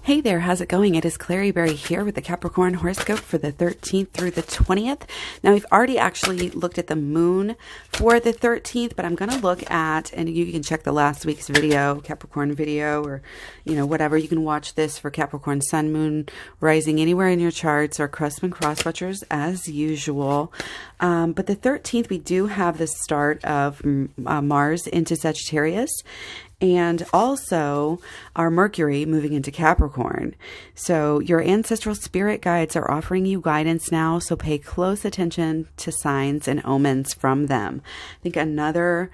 Hey there, how's it going? It is Klaireeberry here with the Capricorn horoscope for the 13th through the 20th. Now, we've already actually looked at the moon for the 13th, but I'm going to look at, and you can check the last week's video, Capricorn video, or, whatever. You can watch this for Capricorn sun, moon, rising anywhere in your charts, or craftsman cross-watchers as usual. But the 13th, we do have the start of Mars into Sagittarius, and also our Mercury moving into Capricorn. So your ancestral spirit guides are offering you guidance now, so pay close attention to signs and omens from them. I think another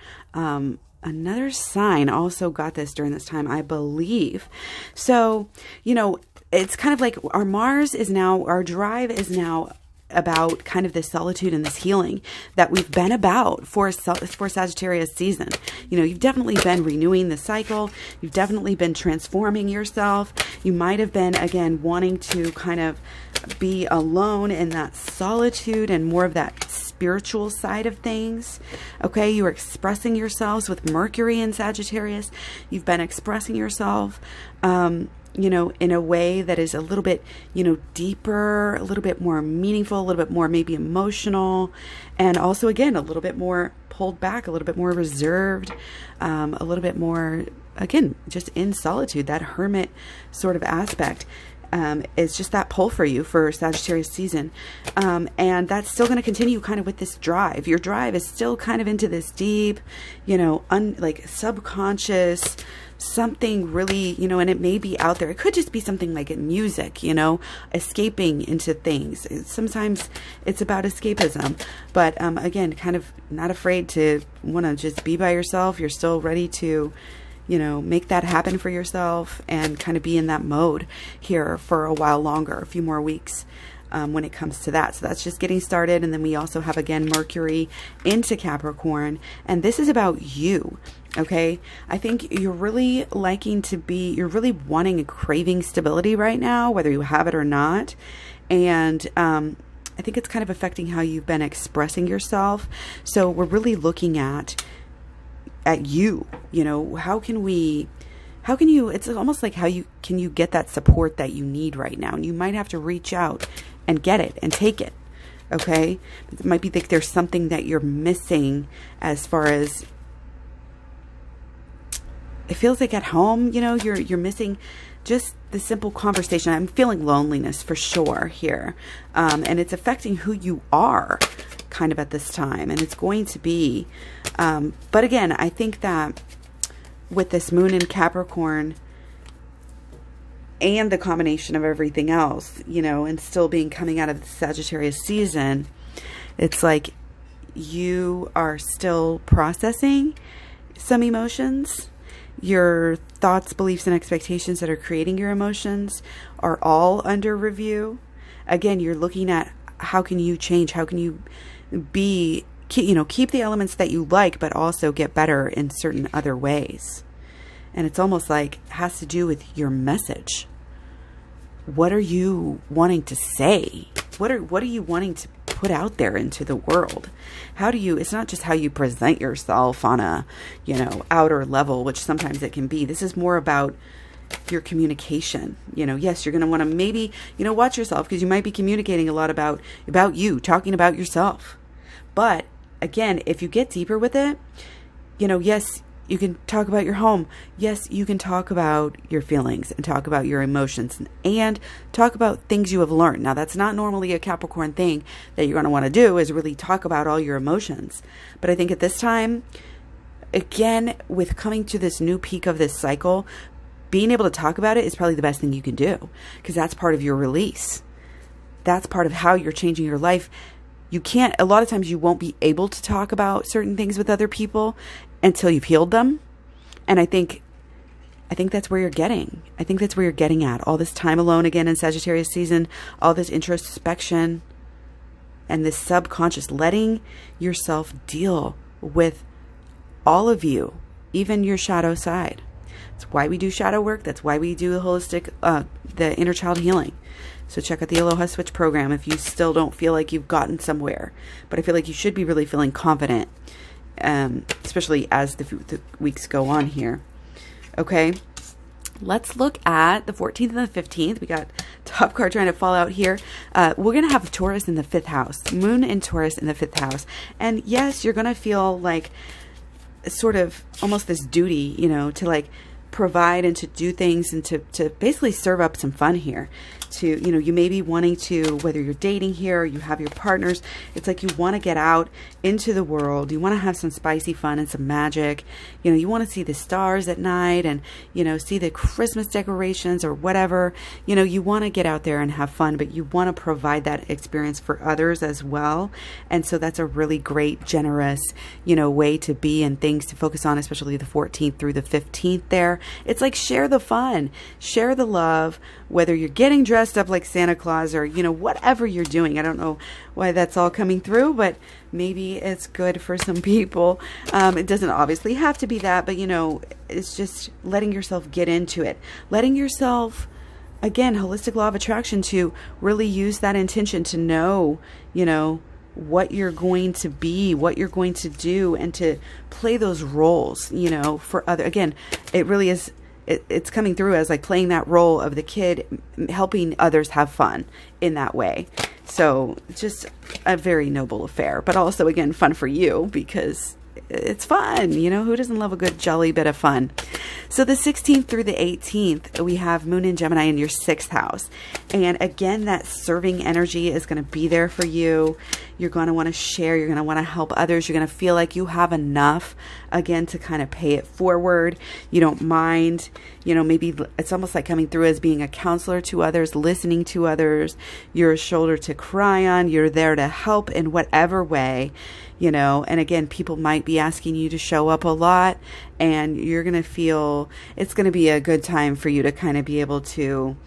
sign also got this during this time, I believe. So, it's kind of like our drive is now about kind of this solitude and this healing that we've been about for Sagittarius season. You've definitely been renewing the cycle. You've definitely been transforming yourself. You might have been, again, wanting to kind of be alone in that solitude and more of that spiritual side of things. Okay, you are expressing yourselves with Mercury in Sagittarius. You've been expressing yourself, in a way that is a little bit, deeper, a little bit more meaningful, a little bit more maybe emotional, and also, again, a little bit more pulled back, a little bit more reserved, a little bit more, again, just in solitude. That hermit sort of aspect is just that pull for you for Sagittarius season. And that's still going to continue kind of with this drive. Your drive is still kind of into this deep, like subconscious, something really, and it may be out there. It could just be something like music, escaping into things. Sometimes it's about escapism, but again, kind of not afraid to want to just be by yourself. You're still ready to, make that happen for yourself and kind of be in that mode here for a while longer, a few more weeks. When it comes to that. So that's just getting started. And then we also have, again, Mercury into Capricorn. And this is about you. Okay. I think you're really you're really wanting and craving stability right now, whether you have it or not. And, I think it's kind of affecting how you've been expressing yourself. So we're really looking at you, how can you, it's almost like can you get that support that you need right now? And you might have to reach out and get it and take it. Okay. It might be like there's something that you're missing as far as it feels like at home, you're missing just the simple conversation. I'm feeling loneliness for sure here. And it's affecting who you are kind of at this time. And it's going to be, but again, I think that with this moon in Capricorn and the combination of everything else, and still coming out of the Sagittarius season, it's like you are still processing some emotions. Your thoughts, beliefs, and expectations that are creating your emotions are all under review. Again, you're looking at how can you change? How can you keep the elements that you like, but also get better in certain other ways. And it's almost like it has to do with your message. What are you wanting to say? What are you wanting to put out there into the world? It's not just how you present yourself on a, outer level, which sometimes it can be. This is more about your communication. Yes, you're going to want to maybe, watch yourself because you might be communicating a lot about you, talking about yourself. But again, if you get deeper with it, yes, you can talk about your home. Yes, you can talk about your feelings and talk about your emotions and talk about things you have learned. Now, that's not normally a Capricorn thing that you're going to want to do, is really talk about all your emotions. But I think at this time, again, with coming to this new peak of this cycle, being able to talk about it is probably the best thing you can do, because that's part of your release. That's part of how you're changing your life. A lot of times you won't be able to talk about certain things with other people until you've healed them. And I think that's where you're getting. I think that's where you're getting at. All this time alone again in Sagittarius season, all this introspection and this subconscious, letting yourself deal with all of you, even your shadow side. That's why we do shadow work. That's why we do the holistic, the inner child healing. So check out the Aloha Switch program if you still don't feel like you've gotten somewhere. But I feel like you should be really feeling confident, especially as the weeks go on here. Okay. Let's look at the 14th and the 15th. We got top card trying to fall out here. We're going to have Taurus in the 5th house. Moon and Taurus in the 5th house. And yes, you're going to feel like sort of almost this duty, you know, to like provide and to do things and to basically serve up some fun here. To, you know, you may be wanting to, whether you're dating here or you have your partners, it's like you want to get out into the world. You want to have some spicy fun and some magic. You know, you want to see the stars at night and, you know, see the Christmas decorations or whatever. You know, you want to get out there and have fun, but you want to provide that experience for others as well. And so that's a really great, generous, you know, way to be and things to focus on, especially the 14th through the 15th there. It's like share the fun, share the love, whether you're getting dressed up like Santa Claus or, you know, whatever you're doing. I don't know why that's all coming through, but maybe it's good for some people. It doesn't obviously have to be that, but, you know, it's just letting yourself get into it. Letting yourself, again, holistic law of attraction, to really use that intention to know, you know, what you're going to be, what you're going to do, and to play those roles, you know, for other. Again, it really is. It's coming through as like playing that role of the kid, helping others have fun in that way. So just a very noble affair, but also, again, fun for you because it's fun. You know, who doesn't love a good jolly bit of fun? So the 16th through the 18th, we have Moon and Gemini in your 6th house. And again, that serving energy is going to be there for you. You're going to want to share. You're going to want to help others. You're going to feel like you have enough, again, to kind of pay it forward. You don't mind, you know, maybe it's almost like coming through as being a counselor to others, listening to others. You're a shoulder to cry on. You're there to help in whatever way, you know. And again, people might be asking you to show up a lot, and you're going to feel it's going to be a good time for you to kind of be able to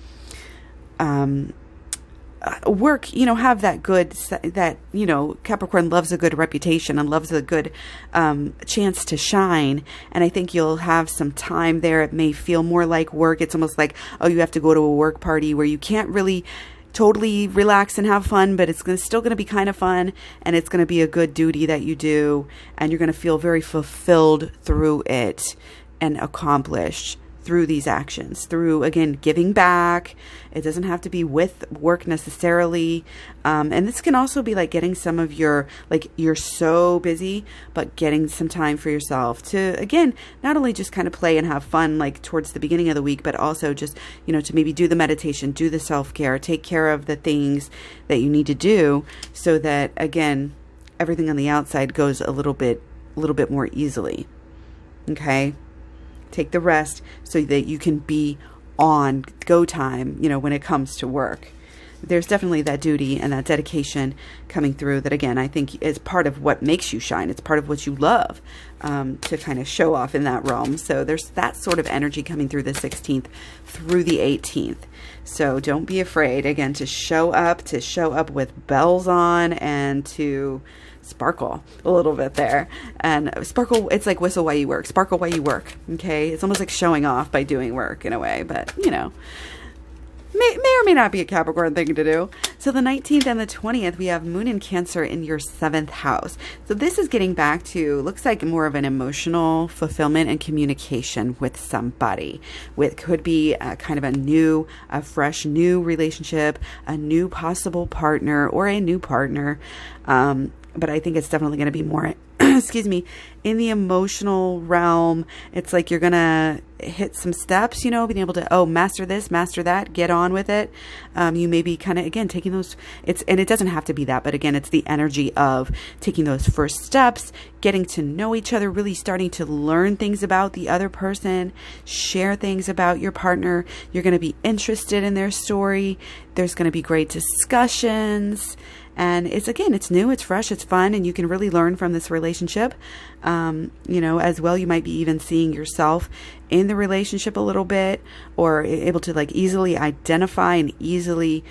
work, you know, have that good, that, you know, Capricorn loves a good reputation and loves a good chance to shine. And I think you'll have some time there. It may feel more like work. It's almost like, oh, you have to go to a work party where you can't really totally relax and have fun, but it's still going to be kind of fun, and it's going to be a good duty that you do, and you're going to feel very fulfilled through it and accomplished through these actions, through, again, giving back. It doesn't have to be with work necessarily. And this can also be like getting some of your, like, you're so busy, but getting some time for yourself to, again, not only just kind of play and have fun, like towards the beginning of the week, but also just, you know, to maybe do the meditation, do the self-care, take care of the things that you need to do so that, again, everything on the outside goes a little bit more easily. Okay. Take the rest so that you can be on go time, you know, when it comes to work. There's definitely that duty and that dedication coming through that, again, I think is part of what makes you shine. It's part of what you love, to kind of show off in that realm. So there's that sort of energy coming through the 16th through the 18th. So don't be afraid, again, to show up with bells on and to sparkle a little bit there. And sparkle, it's like whistle while you work, sparkle while you work. Okay. It's almost like showing off by doing work in a way, but, you know, may or may not be a Capricorn thing to do. So the 19th and the 20th, we have Moon in Cancer in your 7th house. So this is getting back to, looks like more of an emotional fulfillment and communication with somebody. Could be kind of a fresh new relationship, a new possible partner, or a new partner. But I think it's definitely going to be more, excuse me, in the emotional realm. It's like you're going to hit some steps, you know, being able to, master this, master that, get on with it. You may be kind of, again, taking those, and it doesn't have to be that, but again, it's the energy of taking those first steps, getting to know each other, really starting to learn things about the other person, share things about your partner. You're going to be interested in their story. There's going to be great discussions. And it's new, it's fresh, it's fun, and you can really learn from this relationship. You know, as well, you might be even seeing yourself in the relationship a little bit, or able to like easily identify and easily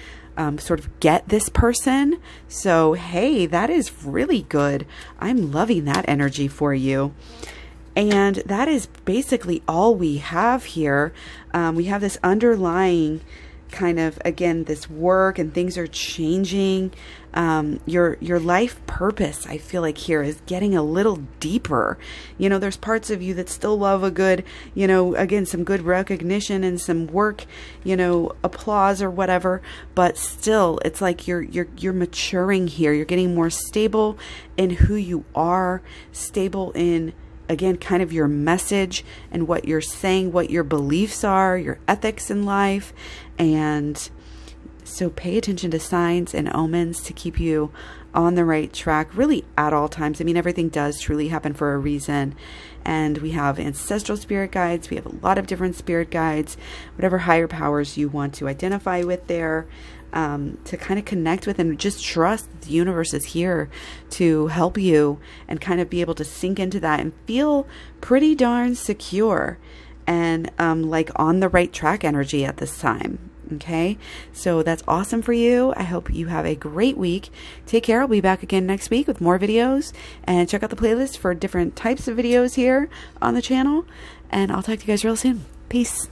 sort of get this person. So, hey, that is really good. I'm loving that energy for you. And that is basically all we have here. We have this underlying kind of, again, this work and things are changing. Your life purpose, I feel like here, is getting a little deeper. You know, there's parts of you that still love a good, you know, again, some good recognition and some work, you know, applause or whatever, but still it's like you're maturing here. You're getting more stable in who you are, stable in, again, kind of your message and what you're saying, what your beliefs are, your ethics in life. And so pay attention to signs and omens to keep you on the right track, really at all times. I mean, everything does truly happen for a reason. And we have ancestral spirit guides. We have a lot of different spirit guides, whatever higher powers you want to identify with there, to kind of connect with and just trust the universe is here to help you and kind of be able to sink into that and feel pretty darn secure and like on the right track energy at this time. Okay, so that's awesome for you. I hope you have a great week. Take care. I'll be back again next week with more videos, and check out the playlist for different types of videos here on the channel. And I'll talk to you guys real soon. Peace.